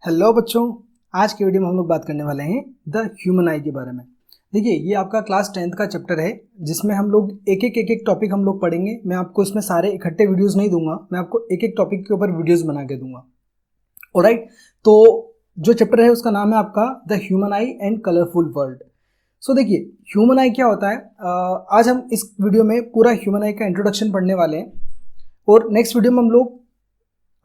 Hello बच्चों, आज के वीडियो में हम लोग बात करने वाले हैं द ह्यूमन आई के बारे में। देखिए, ये आपका क्लास 10th का चैप्टर है जिसमें हम लोग एक एक टॉपिक हम लोग पढ़ेंगे। मैं आपको इसमें सारे इकट्ठे वीडियोस नहीं दूंगा, मैं आपको एक एक टॉपिक के ऊपर वीडियोस बना के दूंगा। ऑलराइट, तो जो चैप्टर है उसका नाम है आपका the human eye and colourful world. So देखिए, ह्यूमन आई क्या होता है। आज हम इस वीडियो में पूरा ह्यूमन आई का इंट्रोडक्शन पढ़ने वाले हैं और नेक्स्ट वीडियो में हम लोग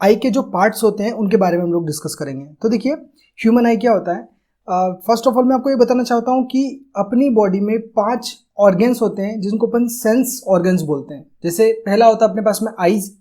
आई के जो पार्ट्स होते हैं उनके बारे में हम लोग डिस्कस करेंगे। तो देखिए, ह्यूमन आई क्या होता है। फर्स्ट ऑफ ऑल मैं आपको ये बताना चाहता हूँ कि अपनी बॉडी में 5 ऑर्गन्स होते हैं जिनको अपन सेंस ऑर्गन्स बोलते हैं। जैसे पहला होता है अपने पास में आईज।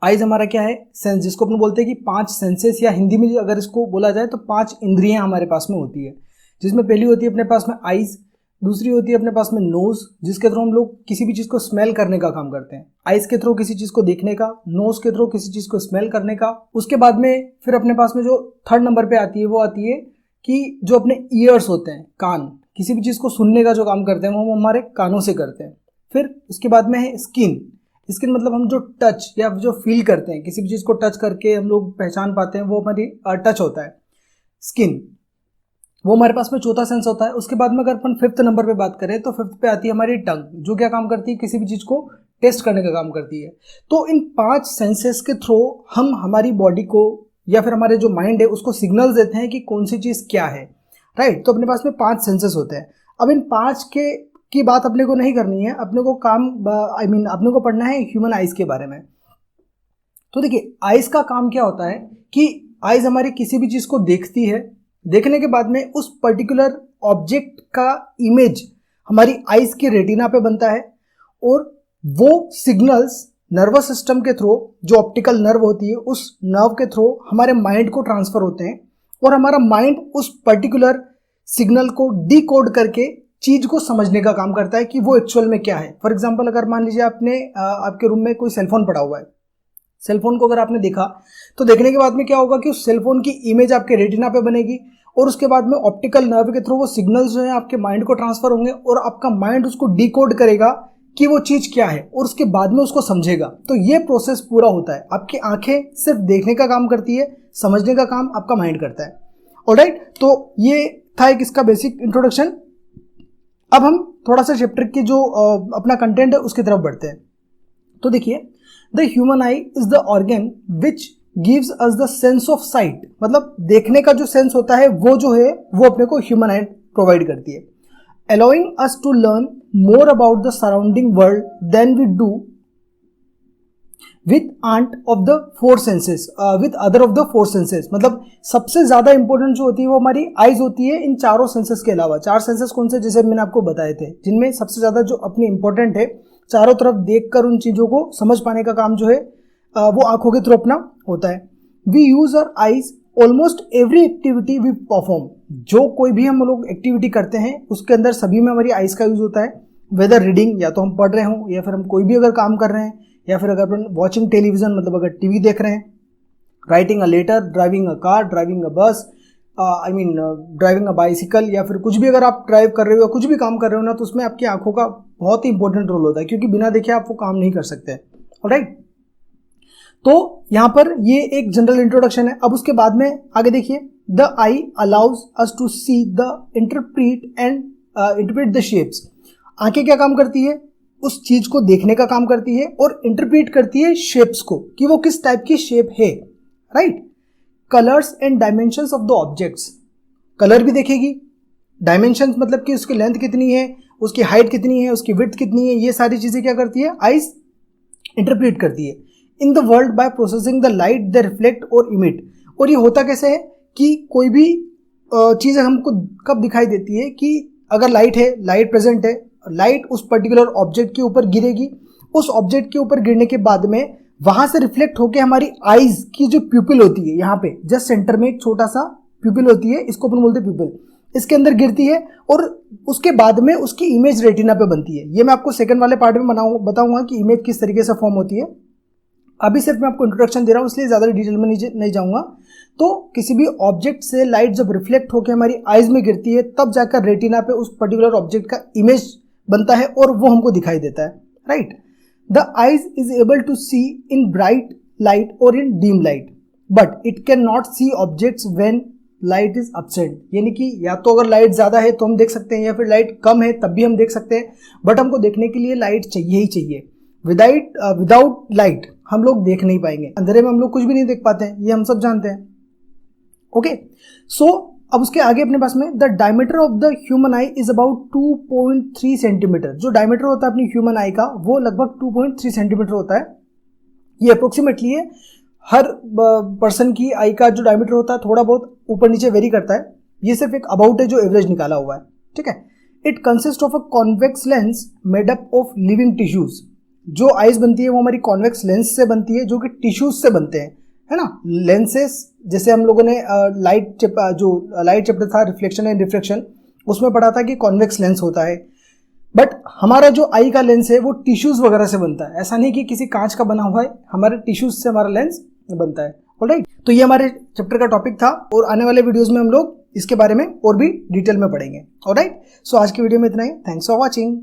आईज हमारा क्या है, सेंस, जिसको अपन बोलते हैं कि 5 सेंसेस, या हिंदी में अगर इसको बोला जाए तो 5 इंद्रियां हमारे पास में होती है। जिसमें पहली होती है अपने पास में आईज, दूसरी होती है अपने पास में नोज, जिसके थ्रू हम लोग किसी भी चीज़ को स्मेल करने का काम करते हैं। आइज के थ्रू किसी चीज़ को देखने का, नोज के थ्रू किसी चीज़ को स्मेल करने का। उसके बाद में फिर अपने पास में जो थर्ड नंबर पे आती है वो आती है कि जो अपने ईयर्स होते हैं, कान, किसी भी चीज़ को सुनने का जो काम करते हैं वो हम हमारे कानों से करते हैं। फिर उसके बाद में है स्किन। स्किन मतलब हम जो टच या जो फील करते हैं, किसी भी चीज़ को टच करके हम लोग पहचान पाते हैं, वो हमारी टच होता है, स्किन। वो हमारे पास में चौथा सेंस होता है। उसके बाद में अगर अपन 5th नंबर पे बात करें तो 5th पे आती है हमारी टंग, जो क्या काम करती है, किसी भी चीज़ को टेस्ट करने का काम करती है। तो इन 5 सेंसेस के थ्रू हम हमारी बॉडी को या फिर हमारे जो माइंड है उसको सिग्नल्स देते हैं कि कौन सी चीज़ क्या है। राइट, तो अपने पास में 5 सेंसेस होते हैं। अब इन 5 की बात अपने को नहीं करनी है, अपने को अपने को पढ़ना है ह्यूमन आइज के बारे में। तो देखिए, आइज का काम क्या होता है कि आइज हमारी किसी भी चीज़ को देखती है, देखने के बाद में उस पर्टिकुलर ऑब्जेक्ट का इमेज हमारी आइज के रेटिना पे बनता है और वो सिग्नल्स नर्वस सिस्टम के थ्रू, जो ऑप्टिकल नर्व होती है उस नर्व के थ्रू हमारे माइंड को ट्रांसफर होते हैं और हमारा माइंड उस पर्टिकुलर सिग्नल को डिकोड करके चीज को समझने का काम करता है कि वो एक्चुअल में क्या है। फॉर एग्जाम्पल, अगर मान लीजिए आपके रूम में कोई सेलफोन पड़ा हुआ है, सेलफोन को अगर आपने देखा तो देखने के बाद में क्या होगा कि उस सेलफोन की इमेज आपके रेटिना पे बनेगी और उसके बाद में ऑप्टिकल नर्व के थ्रू वो सिग्नल्स जो है आपके माइंड को ट्रांसफर होंगे और आपका माइंड उसको डिकोड करेगा कि वो चीज़ क्या है और उसके बाद में उसको समझेगा। तो ये प्रोसेस पूरा होता है। आपकी आंखें सिर्फ देखने का काम करती है, समझने का काम आपका माइंड करता है। ऑलराइट, तो ये था एक इसका बेसिक इंट्रोडक्शन। अब हम थोड़ा सा चैप्टर की जो अपना कंटेंट है उसकी तरफ बढ़ते हैं। तो देखिए, the human I is the organ which gives us the sense of site. मतलब देखने का जो सेंस होता है वो जो है वो अपने को ह्यूमन आई प्रोवाइड करती है, allowing us to learn more about the surrounding world then we do with aid of the 4 senses, with other of the 4 senses. मतलब सबसे ज्यादा इंपॉर्टेंट जो होती है वो हमारी आइज होती है इन चारों सेंसेस के अलावा। 4 सेंसेस कौन से, जैसे मैंने आपको बताए थे, जिनमें सबसे ज्यादा जो अपनी इंपॉर्टेंट है, चारों तरफ देखकर उन चीजों को समझ पाने का काम जो है वो आंखों के थ्रू अपना होता है। We use our eyes almost every activity we perform. जो कोई भी हम लोग एक्टिविटी करते हैं उसके अंदर सभी में हमारी आइज का यूज होता है। वेदर रीडिंग, या तो हम पढ़ रहे हों या फिर हम कोई भी अगर काम कर रहे हैं, या फिर अगर अपन वॉचिंग टेलीविजन मतलब अगर टीवी देख रहे हैं, writing a letter, driving a car, driving a bus, driving a bicycle, या फिर कुछ भी अगर आप ड्राइव कर रहे हो या कुछ भी काम कर रहे हो ना, तो उसमें आपकी आंखों का बहुत ही इंपॉर्टेंट रोल होता है, क्योंकि बिना देखे आप वो काम नहीं कर सकते। ऑलराइट, तो यहां पर ये एक जनरल इंट्रोडक्शन है। अब उसके बाद में आगे देखिए, the eye allows us to see the interpret the shapes. आंखें क्या काम करती है, उस चीज को देखने का काम करती है और इंटरप्रीट करती है शेप्स को, कि वो किस टाइप की शेप है। Right, colours and dimensions of the objects. Colour भी देखेगी, डायमेंशंस मतलब कि उसकी लेंथ कितनी है, उसकी हाइट कितनी है, उसकी विड्थ कितनी है, ये सारी चीजें क्या करती है, आइज इंटरप्रीट करती है। In the world by processing the light they reflect और इमिट। और ये होता कैसे है कि कोई भी चीज़ हमको कब दिखाई देती है कि अगर लाइट है, लाइट प्रेजेंट है, लाइट उस पर्टिकुलर ऑब्जेक्ट के ऊपर गिरेगी, उस ऑब्जेक्ट के ऊपर गिरने के बाद में वहां से रिफ्लेक्ट होकर हमारी आइज की जो प्यूपिल होती है, यहाँ पे जस्ट सेंटर में एक छोटा सा प्यूपिल होती है, इसको अपन बोलते हैं प्यूपिल, इसके अंदर गिरती है और उसके बाद में उसकी इमेज रेटिना पे बनती है। ये मैं आपको सेकंड वाले पार्ट में बताऊंगा कि इमेज किस तरीके से फॉर्म होती है। अभी सिर्फ मैं आपको इंट्रोडक्शन दे रहा हूँ, इसलिए ज़्यादा डिटेल में नहीं जाऊँगा। तो किसी भी ऑब्जेक्ट से लाइट जब रिफ्लेक्ट होकर हमारी आइज में गिरती है, तब जाकर रेटिना पे उस पर्टिकुलर ऑब्जेक्ट का इमेज बनता है और वो हमको दिखाई देता है। Right, the eyes is able to see in bright light और in dim light. But it can not see objects when light is absent, यानी कि या तो अगर लाइट ज़्यादा है तो हम देख सकते हैं, या फिर लाइट कम है तब भी हम देख सकते हैं, बट हमको देखने के लिए लाइट चाहिए ही चाहिए। विदाउट लाइट हम लोग देख नहीं पाएंगे, अंधेरे में हम लोग कुछ भी नहीं देख पाते हैं, ये हम सब जानते हैं। ओके, सो अब उसके आगे अपने पास में the diameter of the human I is about 2.3 centimetre. जो डायमीटर होता है अपनी ह्यूमन आई का वो लगभग 2.3 सेंटीमीटर होता है। ये अप्रोक्सीमेटली है, हर पर्सन की आई का जो डायमीटर होता है थोड़ा बहुत ऊपर नीचे वेरी करता है, ये सिर्फ एक अबाउट है जो एवरेज निकाला हुआ है, ठीक है। It consist of a convex lens made up of living tissues. जो आइज बनती है वो हमारी कॉन्वेक्स लेंस से बनती है, जो कि टिश्यूज से बनते हैं, है ना। लेंसेस जैसे हम लोगों ने लाइट चैप्टर था रिफ्लेक्शन एंड रिफ्रैक्शन, उसमें पढ़ा था कि कॉन्वेक्स लेंस होता है, बट हमारा जो आई का लेंस है वो टिश्यूज वगैरह से बनता है। ऐसा नहीं कि किसी कांच का बना हुआ है, हमारे टिश्यूज से हमारा लेंस बनता है। ऑलराइट, तो ये हमारे चैप्टर का टॉपिक था और आने वाले वीडियोस में हम लोग इसके बारे में और भी डिटेल में पढ़ेंगे। ऑलराइट, सो आज की वीडियो में इतना ही। Thanks for watching.